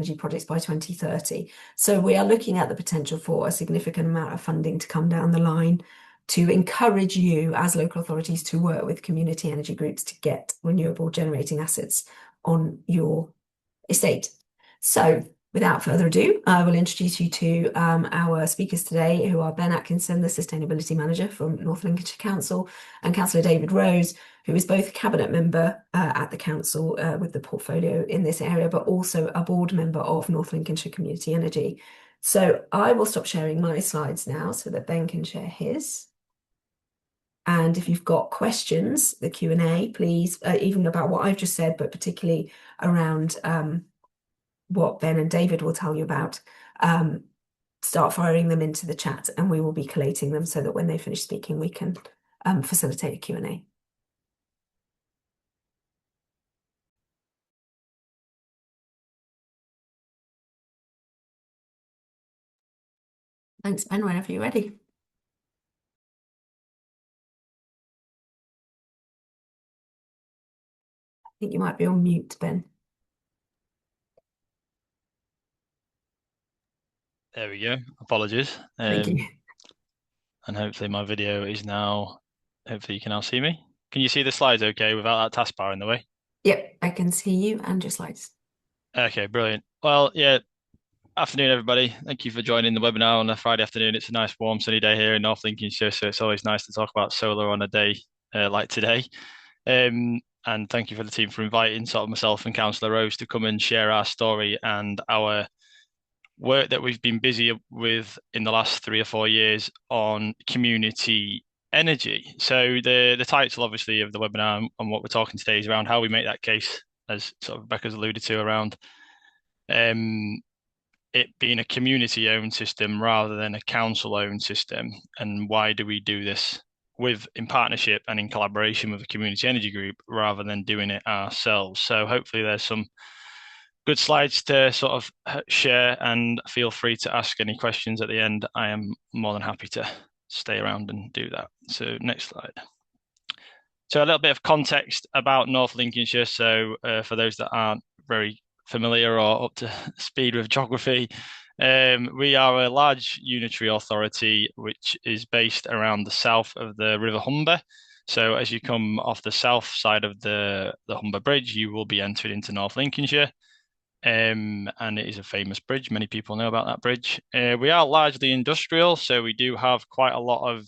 energy projects by 2030. So we are looking at the potential for a significant amount of funding to come down the line to encourage you as local authorities to work with community energy groups to get renewable generating assets on your estate. So without further ado, I will introduce you to our speakers today, who are Ben Atkinson, the Sustainability Manager from North Lincolnshire Council, and Councillor David Rose, who is both a Cabinet Member at the Council with the portfolio in this area, but also a board member of North Lincolnshire Community Energy. So I will stop sharing my slides now so that Ben can share his. And if you've got questions, the Q&A, please, even about what I've just said, but particularly around what Ben and David will tell you about, start firing them into the chat and we will be collating them so that when they finish speaking, we can facilitate a Q&A. Thanks, Ben, whenever you're ready. I think you might be on mute, Ben. There we go. Apologies. Thank you. And hopefully my video is now, hopefully you can now see me. Can you see the slides okay without that taskbar in the way? Yep, I can see you and your slides. Okay, brilliant. Well, yeah, afternoon, everybody. Thank you for joining the webinar on a Friday afternoon. It's a nice, warm, sunny day here in North Lincolnshire, so it's always nice to talk about solar on a day like today. And thank you for the team for inviting sort of myself and Councillor Rose to come and share our story and our work that we've been busy with in the last 3 or 4 years on community energy. So the title, obviously, of the webinar and what we're talking today is around how we make that case, as sort of Rebecca's alluded to, around it being a community-owned system rather than a council-owned system, and why do we do this in partnership and in collaboration with a community energy group rather than doing it ourselves. So hopefully there's some good slides to sort of share, and feel free to ask any questions at the end. I am more than happy to stay around and do that. So next slide. So a little bit of context about North Lincolnshire. So for those that aren't very familiar or up to speed with geography, we are a large unitary authority which is based around the south of the River Humber. So as you come off the south side of the Humber Bridge, you will be entered into North Lincolnshire. And it is a famous bridge. Many people know about that bridge. We are largely industrial, so we do have quite a lot of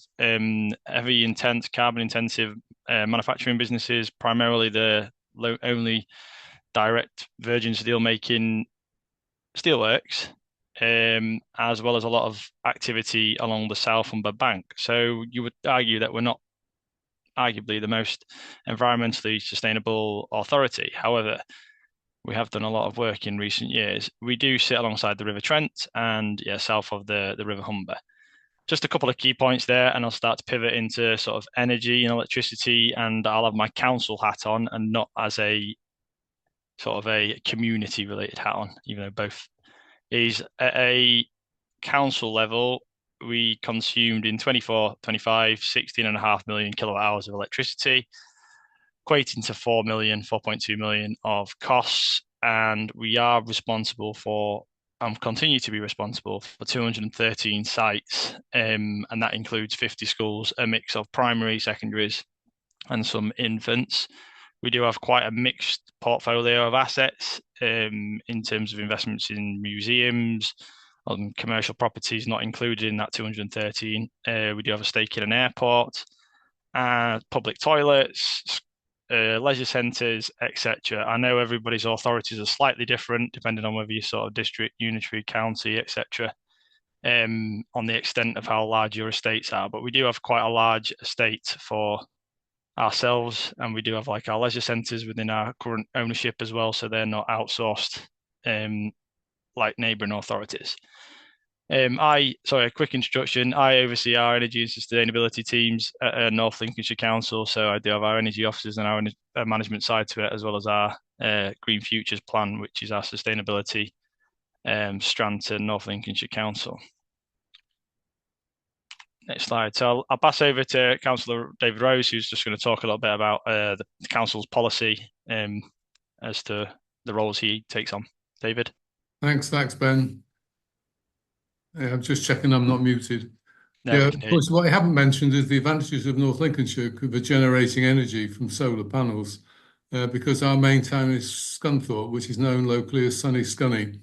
heavy, intense, carbon-intensive manufacturing businesses, primarily the only direct virgin steel-making steelworks, as well as a lot of activity along the South Humber bank. So you would argue that we're not arguably the most environmentally sustainable authority. However, we have done a lot of work in recent years. We do sit alongside the River Trent and south of the River Humber. Just a couple of key points there, and I'll start to pivot into sort of energy and electricity, and I'll have my council hat on and not as a sort of a community related hat on, even though both is at a council level. We consumed in 24-25 16.5 million kilowatt hours of electricity, equating to 4.2 million of costs, and we are responsible for and continue to be responsible for 213 sites, and that includes 50 schools, a mix of primary, secondaries, and some infants. We do have quite a mixed portfolio of assets in terms of investments in museums, on commercial properties not included in that 213. We do have a stake in an airport, public toilets, leisure centres, etc. I know everybody's authorities are slightly different depending on whether you're sort of district, unitary, county, etc. On the extent of how large your estates are, but we do have quite a large estate for ourselves, and we do have like our leisure centres within our current ownership as well, so they're not outsourced like neighbouring authorities. A quick introduction. I oversee our energy and sustainability teams at North Lincolnshire Council. So I do have our energy officers and our management side to it, as well as our Green Futures plan, which is our sustainability strand to North Lincolnshire Council. Next slide. So I'll pass over to Councillor David Rose, who's just going to talk a little bit about the council's policy as to the roles he takes on. David. Thanks, Ben. Yeah, I'm just checking I'm not muted. No, Yeah, we of can hear you. course, what I haven't mentioned is the advantages of North Lincolnshire for generating energy from solar panels, because our main town is Scunthorpe, which is known locally as Sunny Scunny.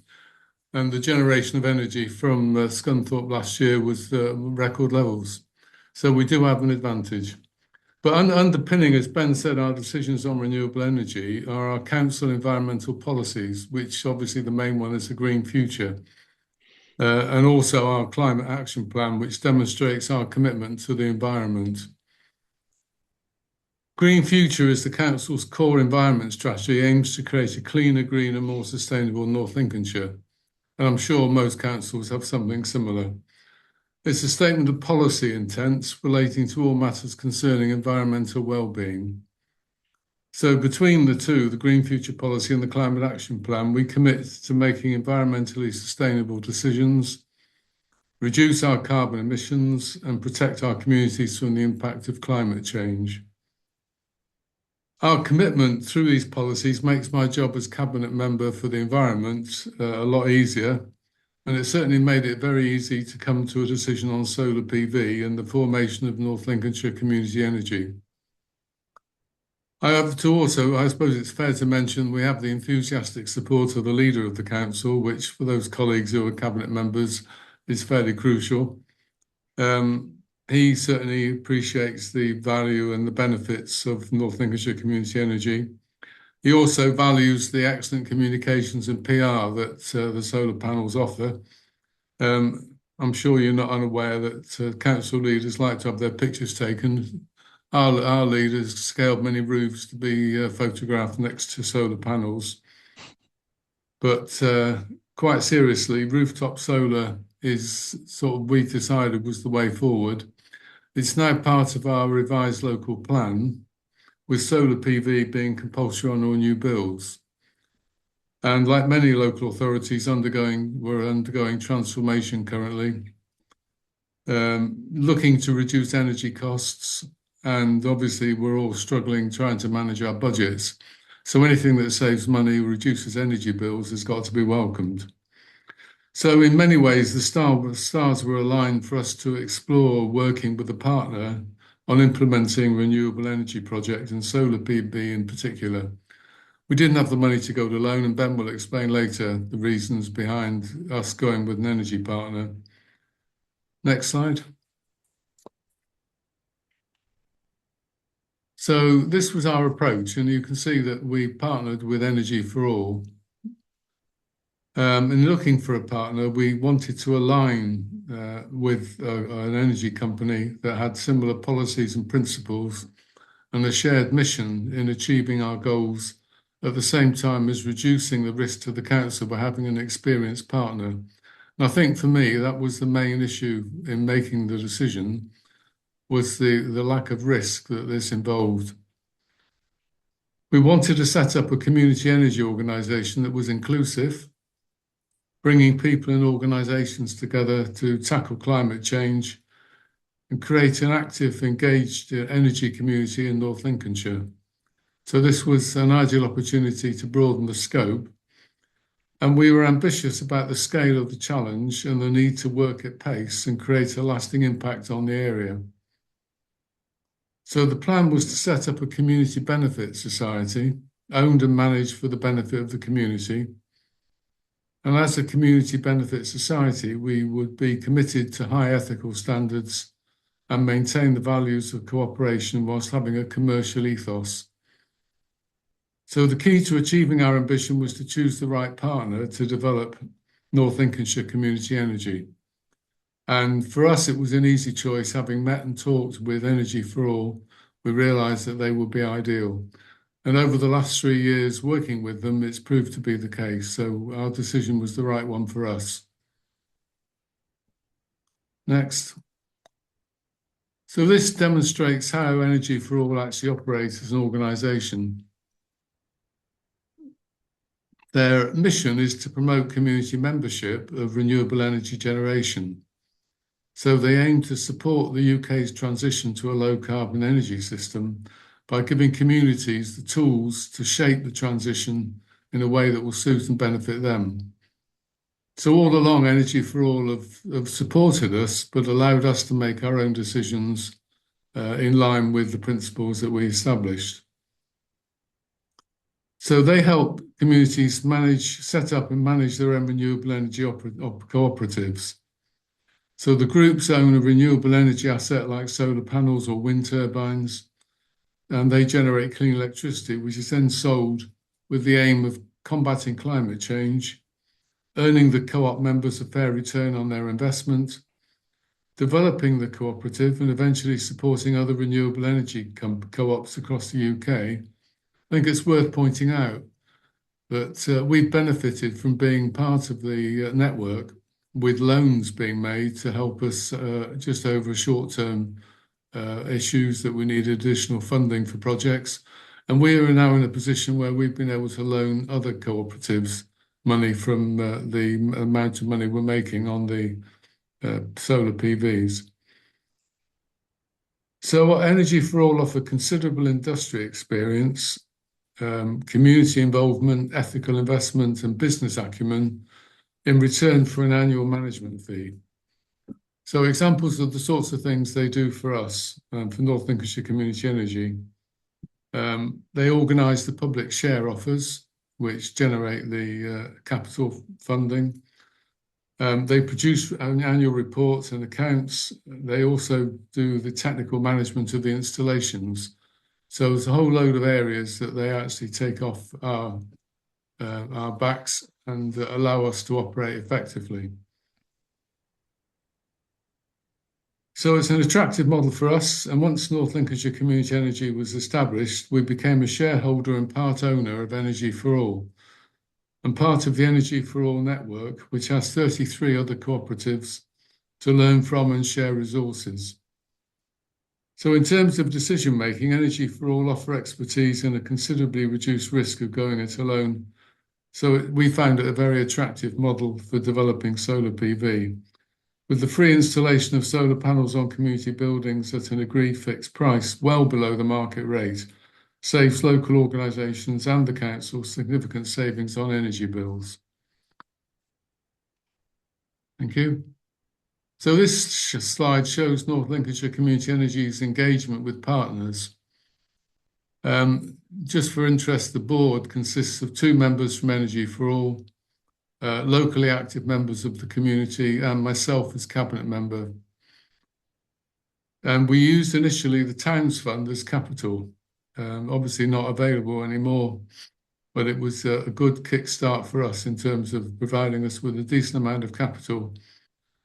And the generation of energy from Scunthorpe last year was record levels. So we do have an advantage. But underpinning, as Ben said, our decisions on renewable energy are our council environmental policies, which obviously the main one is the Green Future, and also our climate action plan, which demonstrates our commitment to the environment. Green Future is the council's core environment strategy, aims to create a cleaner, greener, more sustainable North Lincolnshire. And I'm sure most councils have something similar. It's a statement of policy intent relating to all matters concerning environmental well-being. So between the two, the Green Future Policy and the Climate Action Plan, we commit to making environmentally sustainable decisions, reduce our carbon emissions, and protect our communities from the impact of climate change. Our commitment through these policies makes my job as Cabinet Member for the Environment a lot easier, and it certainly made it very easy to come to a decision on solar PV and the formation of North Lincolnshire Community Energy. I have to also, I suppose it's fair to mention, we have the enthusiastic support of the leader of the council, which for those colleagues who are cabinet members is fairly crucial. He certainly appreciates the value and the benefits of North Lincolnshire Community Energy. He also values the excellent communications and PR that the solar panels offer. I'm sure you're not unaware that council leaders like to have their pictures taken. Our leaders scaled many roofs to be photographed next to solar panels. But quite seriously, rooftop solar is sort of, we decided, was the way forward. It's now part of our revised local plan, with solar PV being compulsory on all new builds. And like many local authorities we're undergoing transformation currently, looking to reduce energy costs. And obviously, we're all struggling trying to manage our budgets. So anything that saves money, reduces energy bills, has got to be welcomed. So in many ways, the stars were aligned for us to explore working with a partner on implementing renewable energy projects and solar PV in particular. We didn't have the money to go it alone, and Ben will explain later the reasons behind us going with an energy partner. Next slide. So this was our approach, and you can see that we partnered with Energy for All. In looking for a partner, we wanted to align with an energy company that had similar policies and principles and a shared mission in achieving our goals at the same time as reducing the risk to the council by having an experienced partner. And I think for me, that was the main issue in making the decision, was the lack of risk that this involved. We wanted to set up a community energy organisation that was inclusive, bringing people and organisations together to tackle climate change and create an active, engaged energy community in North Lincolnshire. So this was an ideal opportunity to broaden the scope. And we were ambitious about the scale of the challenge and the need to work at pace and create a lasting impact on the area. So the plan was to set up a community benefit society, owned and managed for the benefit of the community. And as a community benefit society, we would be committed to high ethical standards and maintain the values of cooperation whilst having a commercial ethos. So the key to achieving our ambition was to choose the right partner to develop North Lincolnshire Community Energy. And for us, it was an easy choice. Having met and talked with Energy for All, we realised that they would be ideal. And over the last 3 years working with them, it's proved to be the case. So our decision was the right one for us. Next. So this demonstrates how Energy for All actually operates as an organisation. Their mission is to promote community membership of renewable energy generation. So they aim to support the UK's transition to a low carbon energy system by giving communities the tools to shape the transition in a way that will suit and benefit them. So all along, Energy for All have supported us, but allowed us to make our own decisions in line with the principles that we established. So they help communities set up and manage their own renewable energy cooperatives. So the groups own a renewable energy asset like solar panels or wind turbines, and they generate clean electricity, which is then sold with the aim of combating climate change, earning the co-op members a fair return on their investment, developing the cooperative, and eventually supporting other renewable energy co-ops across the UK. I think it's worth pointing out that we've benefited from being part of the network, with loans being made to help us just over short-term issues that we need additional funding for projects. And we are now in a position where we've been able to loan other cooperatives money from the amount of money we're making on the solar PVs. So Energy for All offer considerable industry experience, community involvement, ethical investment, and business acumen in return for an annual management fee. So examples of the sorts of things they do for us, for North Lincolnshire Community Energy. They organise the public share offers, which generate the capital funding. They produce annual reports and accounts. They also do the technical management of the installations. So there's a whole load of areas that they actually take off our backs and allow us to operate effectively. So it's an attractive model for us. And once North Lincolnshire Community Energy was established, we became a shareholder and part owner of Energy for All, and part of the Energy for All network, which has 33 other cooperatives to learn from and share resources. So in terms of decision making, Energy for All offer expertise and a considerably reduced risk of going it alone. So we found it a very attractive model for developing solar PV. With the free installation of solar panels on community buildings at an agreed fixed price, well below the market rate, saves local organisations and the council significant savings on energy bills. Thank you. So this slide shows North Lincolnshire Community Energy's engagement with partners. Just for interest, the board consists of 2 members from Energy for All, locally active members of the community, and myself as cabinet member. And we used initially the Towns Fund as capital, obviously not available anymore, but it was a good kickstart for us in terms of providing us with a decent amount of capital.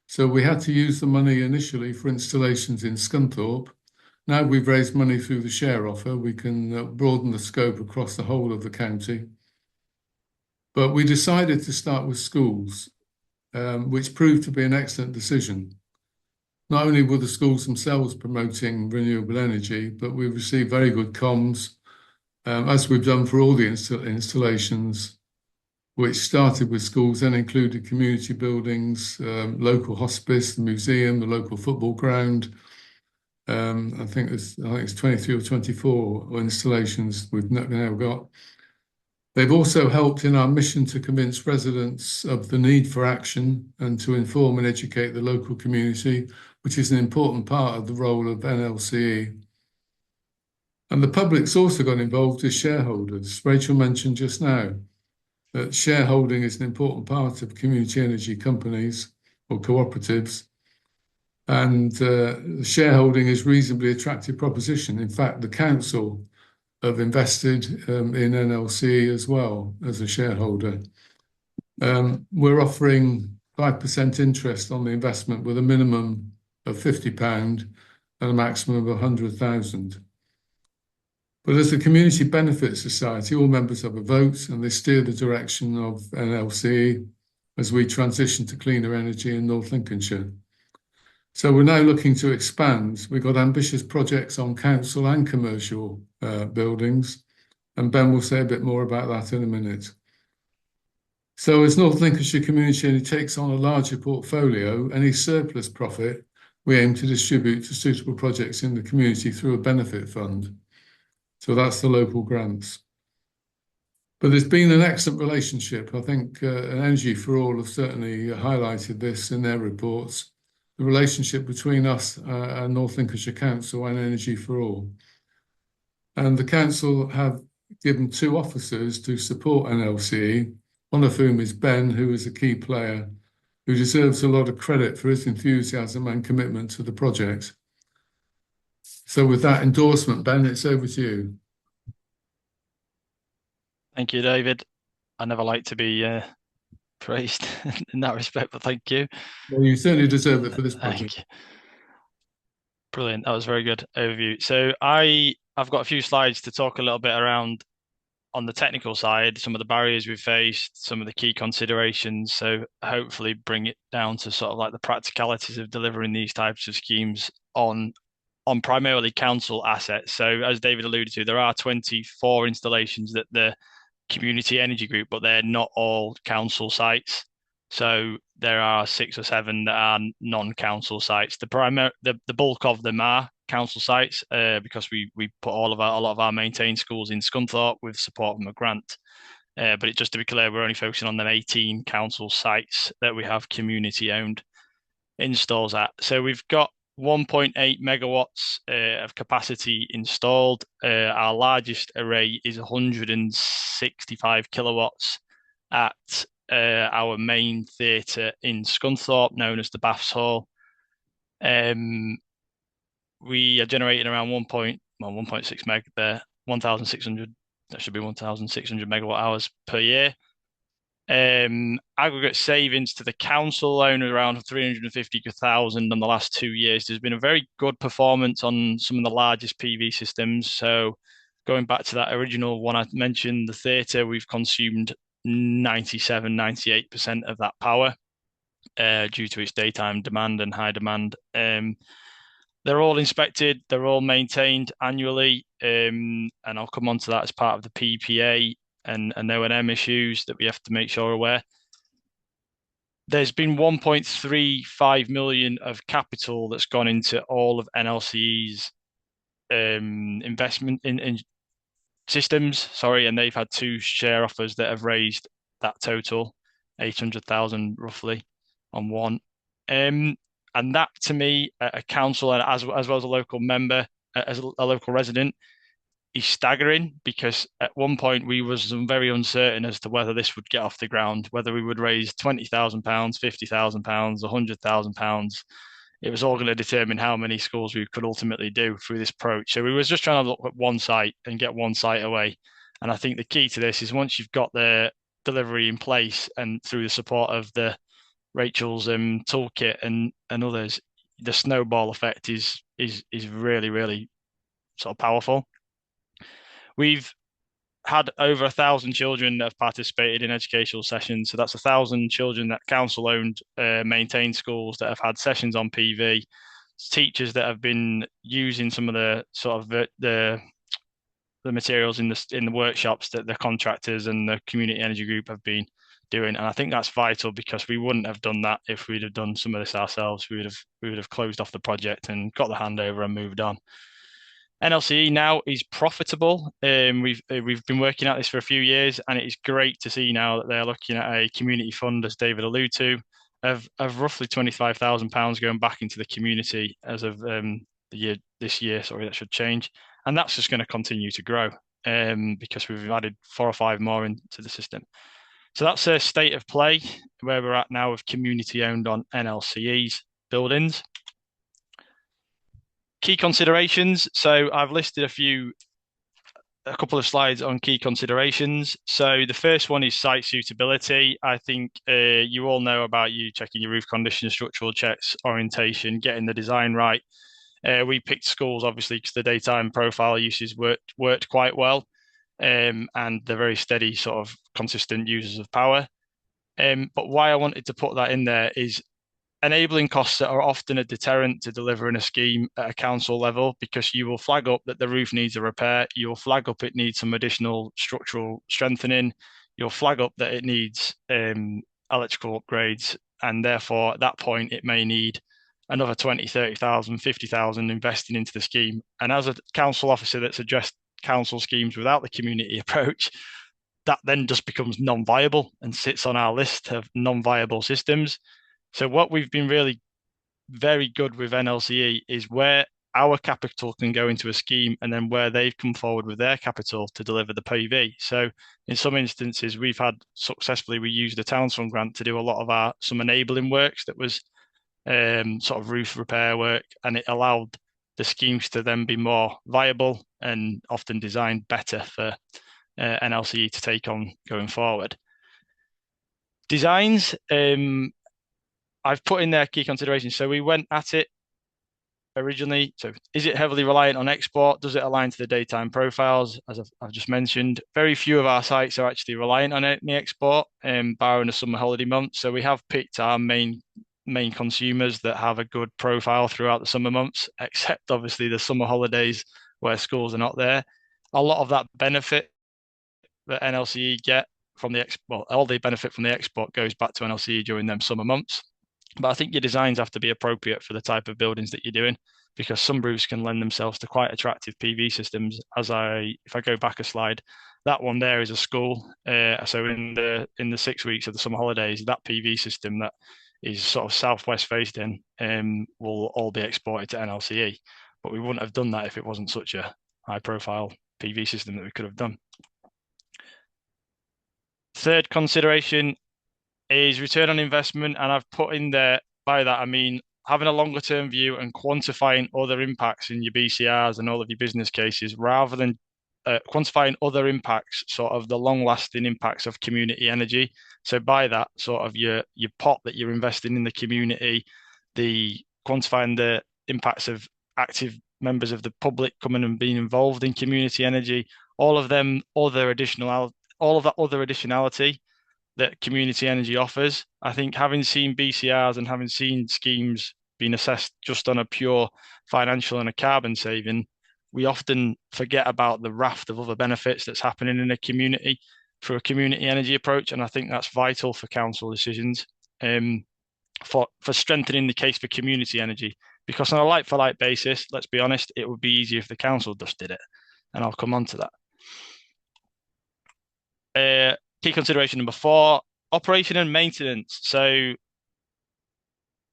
So we had to use the money initially for installations in Scunthorpe. Now we've raised money through the share offer, we can broaden the scope across the whole of the county. But we decided to start with schools, which proved to be an excellent decision. Not only were the schools themselves promoting renewable energy, but we received very good comms, as we've done for all the installations, which started with schools, then included community buildings, local hospice, the museum, the local football ground. I think it's 23 or 24 installations we've now got. They've also helped in our mission to convince residents of the need for action and to inform and educate the local community, which is an important part of the role of NLCE. And the public's also got involved as shareholders. Rachel mentioned just now that shareholding is an important part of community energy companies or cooperatives. And shareholding is a reasonably attractive proposition. In fact, the council have invested in NLCE as well as a shareholder. We're offering 5% interest on the investment with a minimum of £50 and a maximum of 100,000. But as a community benefit society, all members have a vote and they steer the direction of NLCE as we transition to cleaner energy in North Lincolnshire. So we're now looking to expand. We've got ambitious projects on council and commercial buildings, and Ben will say a bit more about that in a minute. So as North Lincolnshire Community Energy takes on a larger portfolio, any surplus profit we aim to distribute to suitable projects in the community through a benefit fund. So that's the local grants. But there's been an excellent relationship. I think Energy for All have certainly highlighted this in their reports, the relationship between us and North Lincolnshire Council and Energy for All. And the council have given 2 officers to support NLCE, one of whom is Ben, who is a key player, who deserves a lot of credit for his enthusiasm and commitment to the project. So with that endorsement, Ben, it's over to you. Thank you, David. I never like to be praised in that respect, but thank you. Well, you certainly deserve it for this project. Thank you. Brilliant. That was a very good overview. So I've got a few slides to talk a little bit around on the technical side, some of the barriers we've faced, some of the key considerations. So hopefully bring it down to sort of like the practicalities of delivering these types of schemes on primarily council assets. So as David alluded to, there are 24 installations that the community energy group, but they're not all council sites. So there are 6 or 7 that are non-council sites. The bulk of them are council sites because we put a lot of our maintained schools in Scunthorpe with support from a grant. But just to be clear, we're only focusing on them 18 council sites that we have community owned installs at. So we've got 1.8 megawatts of capacity installed. Our largest array is 165 kilowatts at our main theatre in Scunthorpe, known as the Baths Hall. We are generating around 1.6 meg there, 1,600. That should be 1,600 megawatt hours per year. Aggregate savings to the council alone around 350,000 in the last 2 years. There's been a very good performance on some of the largest PV systems. So going back to that original one I mentioned, the theatre, we've consumed 97, 98% of that power due to its daytime demand and high demand. They're all inspected, they're all maintained annually, and I'll come on to that as part of the PPA and O&M issues that we have to make sure are aware. There's been 1.35 million of capital that's gone into all of NLCE's investment in systems, and they've had 2 share offers that have raised that total, 800,000 roughly on one. And that to me, a council as well as a local member, as a local resident, is staggering, because at one point we was very uncertain as to whether this would get off the ground, whether we would raise £20,000, £50,000, £100,000. It was all going to determine how many schools we could ultimately do through this approach. So we was just trying to look at one site and get one site away. And I think the key to this is once you've got the delivery in place and through the support of the Rachel's toolkit and others, the snowball effect is really, really sort of powerful. We've had over 1,000 children that have participated in educational sessions. So that's 1,000 children that council-owned, maintained schools that have had sessions on PV. Teachers that have been using some of the sort of the materials in the workshops that the contractors and the community energy group have been doing. And I think that's vital, because we wouldn't have done that if we'd have done some of this ourselves. We would have closed off the project and got the handover and moved on. NLCE now is profitable. We've been working at this for a few years, and it is great to see now that they're looking at a community fund, as David alluded to, of roughly £25,000 going back into the community as of this year. Sorry, that should change, and that's just going to continue to grow because we've added 4 or 5 more into the system. So that's a state of play where we're at now with community owned on NLCE's buildings. Key considerations. So I've listed a couple of slides on key considerations. So the first one is site suitability. I think you all know about you checking your roof condition, structural checks, orientation, getting the design right. We picked schools obviously because the daytime profile uses worked quite well, and they're very steady, sort of consistent users of power. But why I wanted to put that in there is enabling costs that are often a deterrent to delivering a scheme at a council level, because you will flag up that the roof needs a repair, you'll flag up it needs some additional structural strengthening, you'll flag up that it needs electrical upgrades, and therefore at that point it may need another 20, 30,000, 50,000 investing into the scheme. And as a council officer that's addressed council schemes without the community approach, that then just becomes non-viable and sits on our list of non-viable systems. So what we've been really very good with NLCE is where our capital can go into a scheme and then where they've come forward with their capital to deliver the PV. So in some instances, we used a Towns Fund grant to do a lot of some enabling works that was sort of roof repair work, and it allowed the schemes to then be more viable and often designed better for NLCE to take on going forward. Designs, I've put in there key considerations. So we went at it originally. So is it heavily reliant on export? Does it align to the daytime profiles? As I've just mentioned, very few of our sites are actually reliant on any export, barring the summer holiday months. So we have picked our main consumers that have a good profile throughout the summer months, except obviously the summer holidays where schools are not there. A lot of that benefit that NLCE get from the export, all the benefit from the export goes back to NLCE during them summer months. But I think your designs have to be appropriate for the type of buildings that you're doing, because some roofs can lend themselves to quite attractive PV systems. If I go back a slide, that one there is a school. So in the 6 weeks of the summer holidays, that PV system that is sort of southwest facing will all be exported to NLCE. But we wouldn't have done that if it wasn't such a high profile PV system that we could have done. Third consideration is return on investment, and I've put in there, by that I mean having a longer term view and quantifying other impacts in your BCRs and all of your business cases, rather than quantifying other impacts, sort of the long lasting impacts of community energy. So by that, sort of your pot that you're investing in the community, the quantifying the impacts of active members of the public coming and being involved in community energy, all of that other additionality that community energy offers. I think having seen BCRs and having seen schemes being assessed just on a pure financial and a carbon saving, we often forget about the raft of other benefits that's happening in a community through a community energy approach. And I think that's vital for council decisions, for strengthening the case for community energy. Because on a like-for-like basis, let's be honest, it would be easier if the council just did it. And I'll come on to that. Key consideration number 4, operation and maintenance. So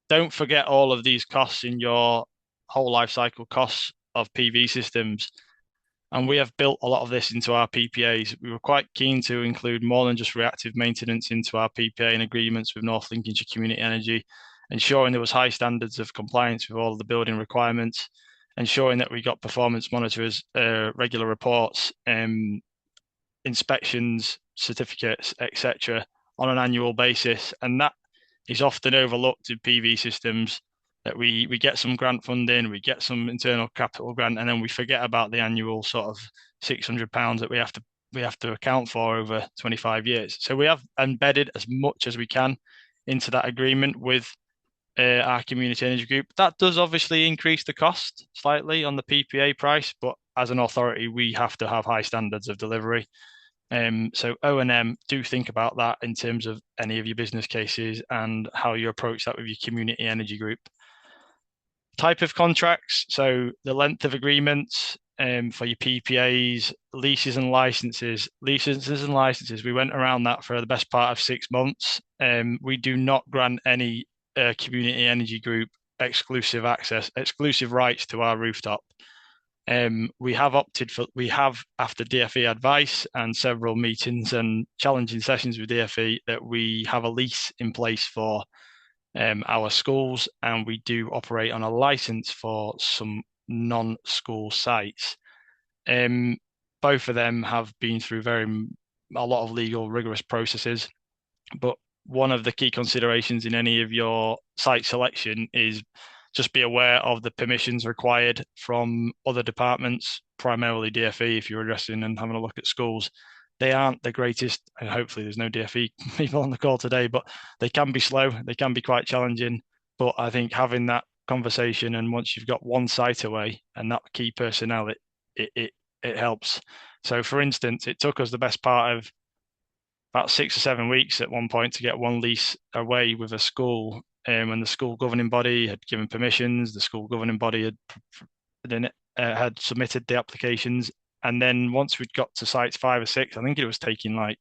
don't forget all of these costs in your whole life cycle costs of PV systems. And we have built a lot of this into our PPAs. We were quite keen to include more than just reactive maintenance into our PPA and agreements with North Lincolnshire Community Energy, ensuring there was high standards of compliance with all of the building requirements, ensuring that we got performance monitors, regular reports, inspections, certificates, etc., on an annual basis. And that is often overlooked in PV systems, that we get some grant funding, we get some internal capital grant, and then we forget about the annual sort of £600 that we have to account for over 25 years. So we have embedded as much as we can into that agreement with our community energy group. That does obviously increase the cost slightly on the PPA price, but as an authority, we have to have high standards of delivery. So O&M, do think about that in terms of any of your business cases and how you approach that with your community energy group. Type of contracts, so the length of agreements for your PPAs, leases and licenses. Licenses and licenses, we went around that for the best part of 6 months. We do not grant any community energy group exclusive rights to our rooftop. We have, after DFE advice and several meetings and challenging sessions with DFE, that we have a lease in place for our schools, and we do operate on a license for some non-school sites. Both of them have been through a lot of legal rigorous processes, but one of the key considerations in any of your site selection is just be aware of the permissions required from other departments, primarily DFE, if you're addressing and having a look at schools. They aren't the greatest, and hopefully there's no DFE people on the call today, but they can be slow, they can be quite challenging. But I think having that conversation, and once you've got one site away and that key personnel, it helps. So for instance, it took us the best part of about 6 or 7 weeks at one point to get one lease away with a school. When the school governing body had given permissions, the school governing body had submitted the applications, And then once we'd got to sites 5 or 6, I think it was taking like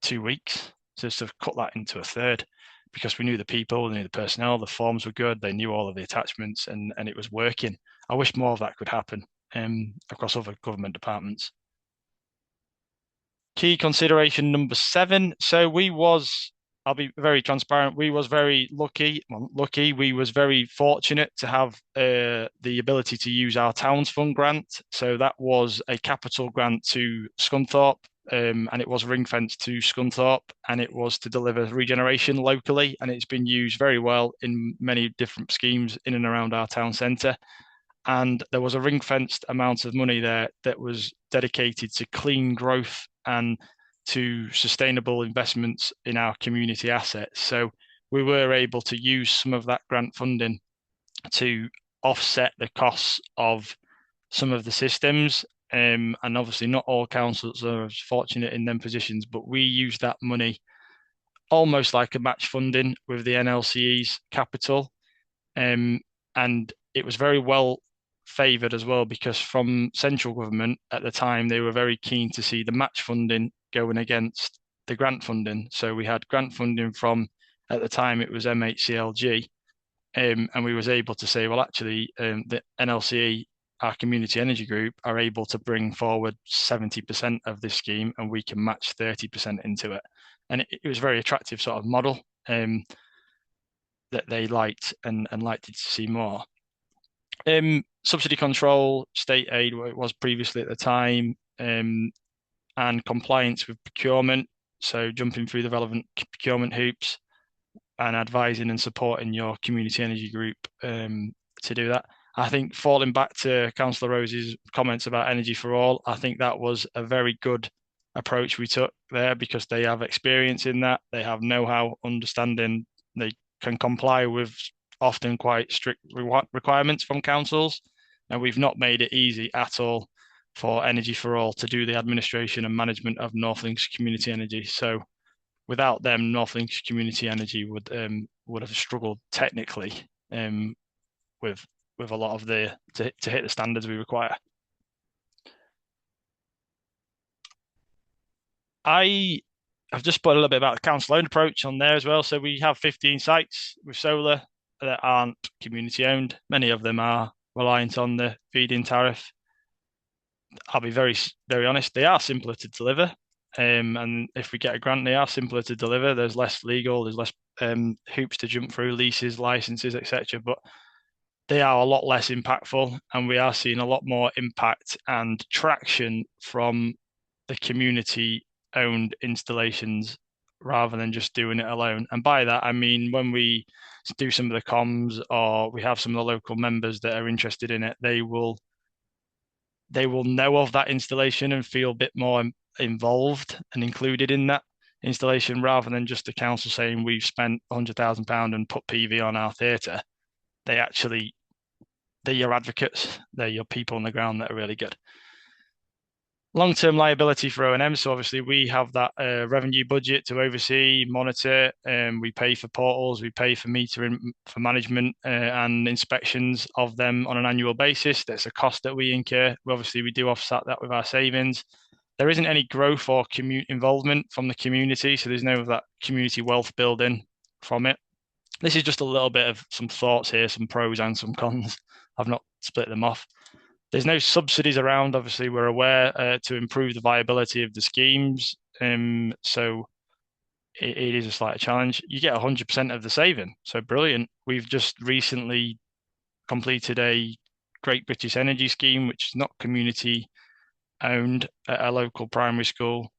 2 weeks to sort of cut that into a third, because we knew the people, we knew the personnel, the forms were good, they knew all of the attachments, and it was working. I wish more of that could happen across other government departments. Key consideration number 7. So I'll be very transparent, we was very lucky. We was very fortunate to have the ability to use our Towns Fund grant. So that was a capital grant to Scunthorpe, and it was ring-fenced to Scunthorpe, and it was to deliver regeneration locally, and it's been used very well in many different schemes in and around our town centre. And there was a ring-fenced amount of money there that was dedicated to clean growth and to sustainable investments in our community assets. So we were able to use some of that grant funding to offset the costs of some of the systems. And obviously not all councils are as fortunate in them positions, but we use that money almost like a match funding with the NLCE's capital. And it was very well favoured as well, because from central government at the time, they were very keen to see the match funding going against the grant funding. So we had grant funding from, at the time, it was MHCLG, and we was able to say, well, actually, the NLCE, our community energy group, are able to bring forward 70% of this scheme, and we can match 30% into it. And it was a very attractive sort of model that they liked and liked to see more. Subsidy control, state aid, what it was previously at the time, and compliance with procurement. So jumping through the relevant procurement hoops and advising and supporting your community energy group to do that. I think falling back to Councillor Rose's comments about Energy for All, I think that was a very good approach we took there, because they have experience in that. They have know-how, understanding. They can comply with often quite strict requirements from councils. And we've not made it easy at all for Energy for All to do the administration and management of North Lincolnshire Community Energy. So without them, North Lincolnshire Community Energy would have struggled technically with a lot of to hit the standards we require. I've just put a little bit about the council-owned approach on there as well. So we have 15 sites with solar that aren't community-owned. Many of them are reliant on the feed-in tariff. I'll be very, very honest, they are simpler to deliver. And if we get a grant, they are simpler to deliver. There's less legal, there's less hoops to jump through, leases, licenses, etc. But they are a lot less impactful, and we are seeing a lot more impact and traction from the community-owned installations rather than just doing it alone. And by that, I mean, when we do some of the comms, or we have some of the local members that are interested in it, they will know of that installation and feel a bit more involved and included in that installation, rather than just the council saying we've spent £100,000 and put PV on our theatre. They're your advocates. They're your people on the ground that are really good. Long-term liability for O&M. So obviously we have that revenue budget to oversee, monitor, we pay for portals, we pay for metering, for management and inspections of them on an annual basis. That's a cost that we incur. We do offset that with our savings. There isn't any growth or involvement from the community, so there's no of that community wealth building from it. This is just a little bit of some thoughts here, some pros and some cons. I've not split them off. There's no subsidies around. Obviously, we're aware to improve the viability of the schemes. So it is a slight challenge. You get 100% of the saving. So brilliant. We've just recently completed a Great British Energy scheme, which is not community owned, at a local primary school,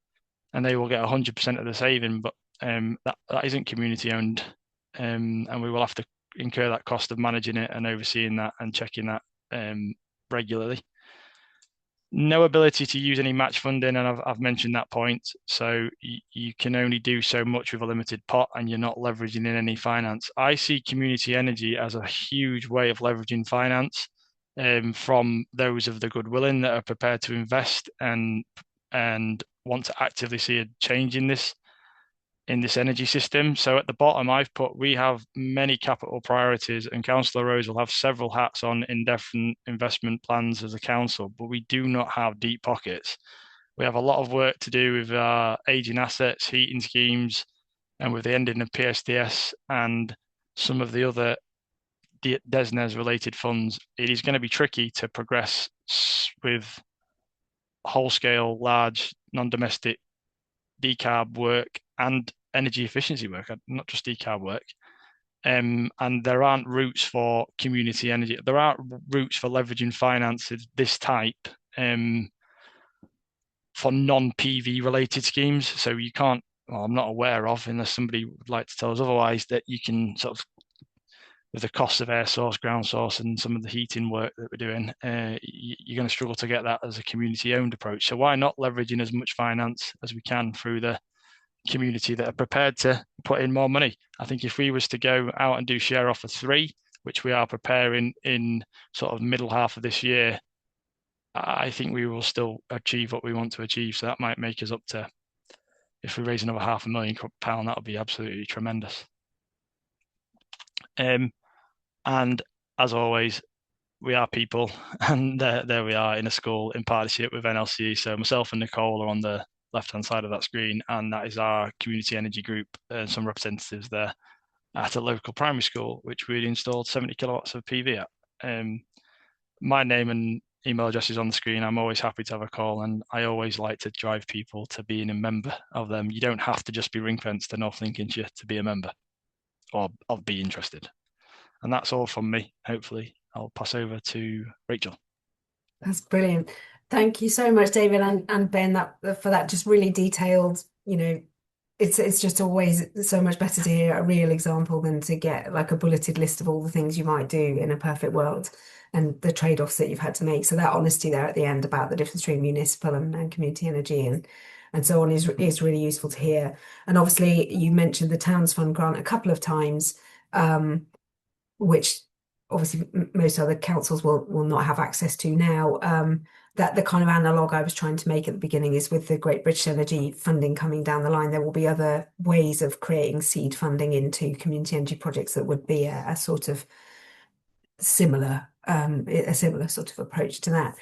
and they will get 100% of the saving, but that isn't community owned. And we will have to incur that cost of managing it and overseeing that and checking that regularly. No ability to use any match funding, and I've mentioned that point. So you can only do so much with a limited pot, and you're not leveraging in any finance. I see community energy as a huge way of leveraging finance from those of the goodwilling that are prepared to invest and want to actively see a change in this. in this energy system. So at the bottom, I've put, we have many capital priorities, and Councillor Rose will have several hats on in different investment plans as a council, but we do not have deep pockets. We have a lot of work to do with our aging assets, heating schemes, and with the ending of PSDS and some of the other DESNZ related funds. It is going to be tricky to progress with whole scale, large, non-domestic decarb work and energy efficiency work, not just decarb work. And there aren't routes for community energy. There aren't routes for leveraging finance of this type for non-PV related schemes. So you can't, well, I'm not aware of, unless somebody would like to tell us otherwise, that you can sort of, with the cost of air source, ground source, and some of the heating work that we're doing, you're going to struggle to get that as a community-owned approach. So why not leveraging as much finance as we can through the community that are prepared to put in more money? I think if we was to go out and do share offer 3, which we are preparing in sort of middle half of this year, I think we will still achieve what we want to achieve. So that might make us up to, if we raise another £500,000, that would be absolutely tremendous. And as always, we are people, and there we are in a school in partnership with NLC. So myself and Nicole are on the left-hand side of that screen, and that is our community energy group and some representatives there at a local primary school, which we installed 70 kilowatts of PV at. My name and email address is on the screen. I'm always happy to have a call, and I always like to drive people to being a member of them. You don't have to just be ring-fenced to North Lincolnshire to be a member or be interested. And that's all from me. Hopefully, I'll pass over to Rachel. That's brilliant. Thank you so much, David and Ben, for that just really detailed, it's just always so much better to hear a real example than to get like a bulleted list of all the things you might do in a perfect world and the trade-offs that you've had to make. So that honesty there at the end about the difference between municipal and community energy and so on is really useful to hear. And obviously you mentioned the Towns Fund grant a couple of times, which obviously most other councils will not have access to now. That the kind of analogue I was trying to make at the beginning is with the Great British Energy funding coming down the line, there will be other ways of creating seed funding into community energy projects that would be a sort of similar sort of approach to that.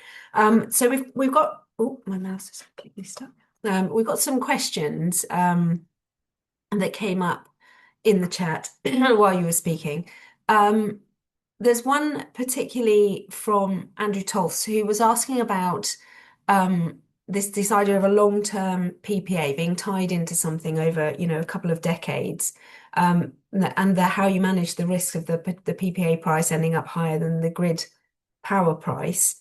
So we've got, oh, my mouse is completely stuck. We've got some questions that came up in the chat while you were speaking. There's one particularly from Andrew Tolfs who was asking about this idea of a long-term PPA being tied into something over, a couple of decades, and how you manage the risk of the PPA price ending up higher than the grid power price.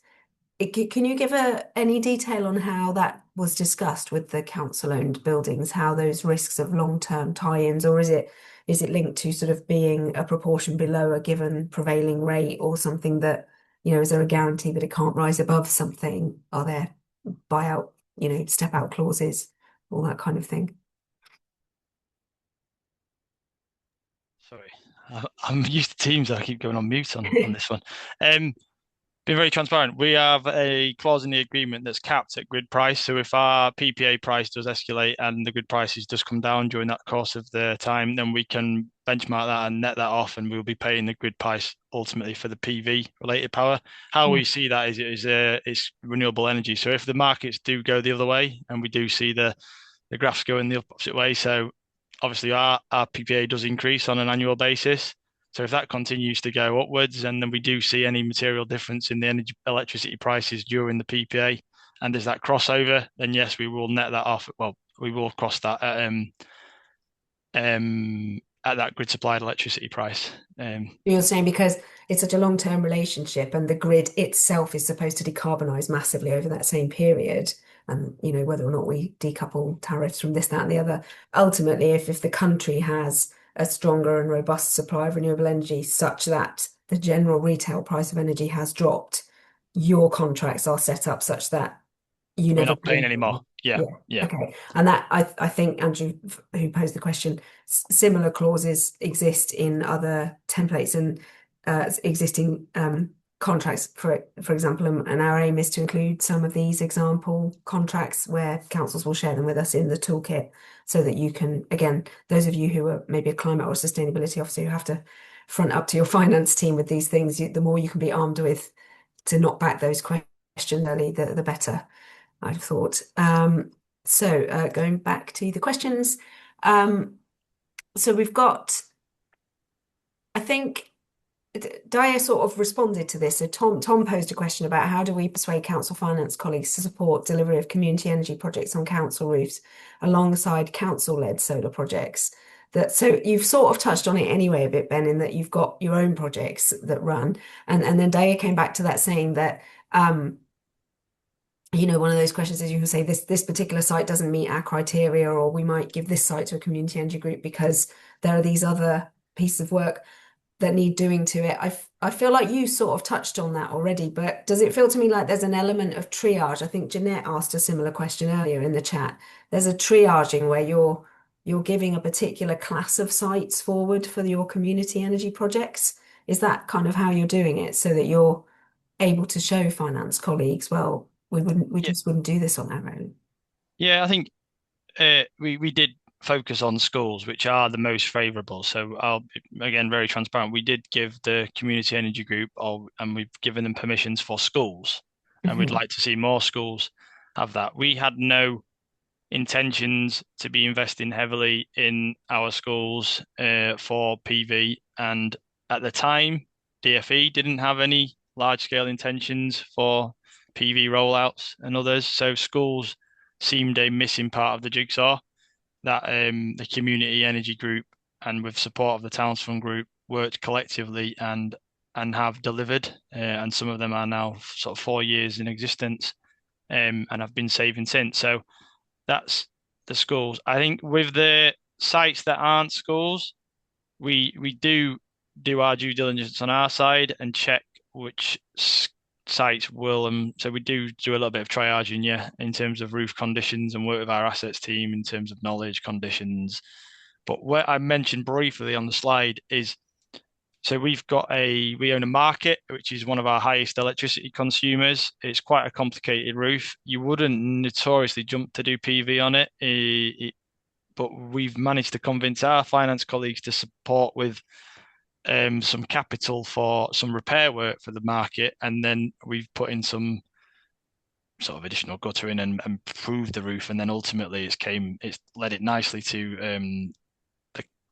Can you give any detail on how that was discussed with the council-owned buildings, how those risks of long-term tie-ins, or is it linked to sort of being a proportion below a given prevailing rate or something that, is there a guarantee that it can't rise above something? Are there buyout, step out clauses, all that kind of thing? Sorry, I'm used to Teams. I keep going on mute on this one. Being very transparent, we have a clause in the agreement that's capped at grid price. So if our PPA price does escalate and the grid prices does come down during that course of the time, then we can benchmark that and net that off, and we'll be paying the grid price ultimately for the PV related power. How we see that is renewable energy. So if the markets do go the other way, and we do see the graphs going the opposite way, so obviously our PPA does increase on an annual basis. So if that continues to go upwards, and then we do see any material difference in the electricity prices during the PPA, and there's that crossover, then yes, we will net that off. Well, we will cross that at that grid supplied electricity price. You're saying because it's such a long-term relationship, and the grid itself is supposed to decarbonize massively over that same period. And whether or not we decouple tariffs from this, that, and the other, ultimately, if the country has a stronger and robust supply of renewable energy such that the general retail price of energy has dropped, your contracts are set up such that we're not paying anymore. Yeah. Okay. And that I think Andrew, who posed the question, similar clauses exist in other templates and existing contracts, for example, and our aim is to include some of these example contracts where councils will share them with us in the toolkit, so that you can, again, those of you who are maybe a climate or sustainability officer who have to front up to your finance team with these things, the more you can be armed with to knock back those questions early, the better, I've thought. So going back to the questions, so we've got, I think Daya sort of responded to this. So Tom posed a question about how do we persuade council finance colleagues to support delivery of community energy projects on council roofs alongside council-led solar projects. So you've sort of touched on it anyway a bit, Ben, in that you've got your own projects that run, and then Daya came back to that saying that one of those questions is you can say this particular site doesn't meet our criteria, or we might give this site to a community energy group because there are these other pieces of work that need doing to it. I feel like you sort of touched on that already, but does it feel to me like there's an element of triage? I think Jeanette asked a similar question earlier in the chat. There's a triaging where you're giving a particular class of sites forward for your community energy projects. Is that kind of how you're doing it, so that you're able to show finance colleagues, well, we just wouldn't do this on our own? Yeah, I think we did focus on schools, which are the most favourable. So I'll, again, very transparent. We did give the community energy group, and we've given them permissions for schools, and we'd like to see more schools have that. We had no intentions to be investing heavily in our schools for PV, and at the time, DFE didn't have any large-scale intentions for PV rollouts and others. So schools seemed a missing part of the jigsaw that the community energy group, and with support of the Towns Fund group, worked collectively and have delivered. And some of them are now sort of 4 years in existence, and have been saving since. So that's the schools. I think with the sites that aren't schools, we do our due diligence on our side and check which sites will. So we do a little bit of triaging, yeah, in terms of roof conditions, and work with our assets team in terms of knowledge conditions. But what I mentioned briefly on the slide is, so we own a market, which is one of our highest electricity consumers. It's quite a complicated roof. You wouldn't notoriously jump to do PV on it, but we've managed to convince our finance colleagues to support with some capital for some repair work for the market, and then we've put in some sort of additional guttering and improved the roof, and then ultimately it's led it nicely to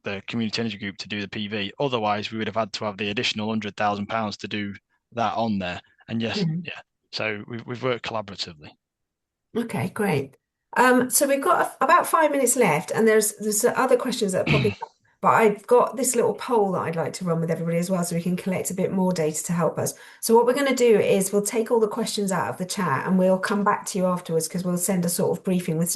the community energy group to do the PV. Otherwise, we would have had to have the additional £100,000 to do that on there. And yes, yeah. So we've worked collaboratively. Okay, great. So we've got about 5 minutes left, and there's other questions that are popping up. But I've got this little poll that I'd like to run with everybody as well, so we can collect a bit more data to help us. So what we're going to do is we'll take all the questions out of the chat, and we'll come back to you afterwards, because we'll send a sort of briefing with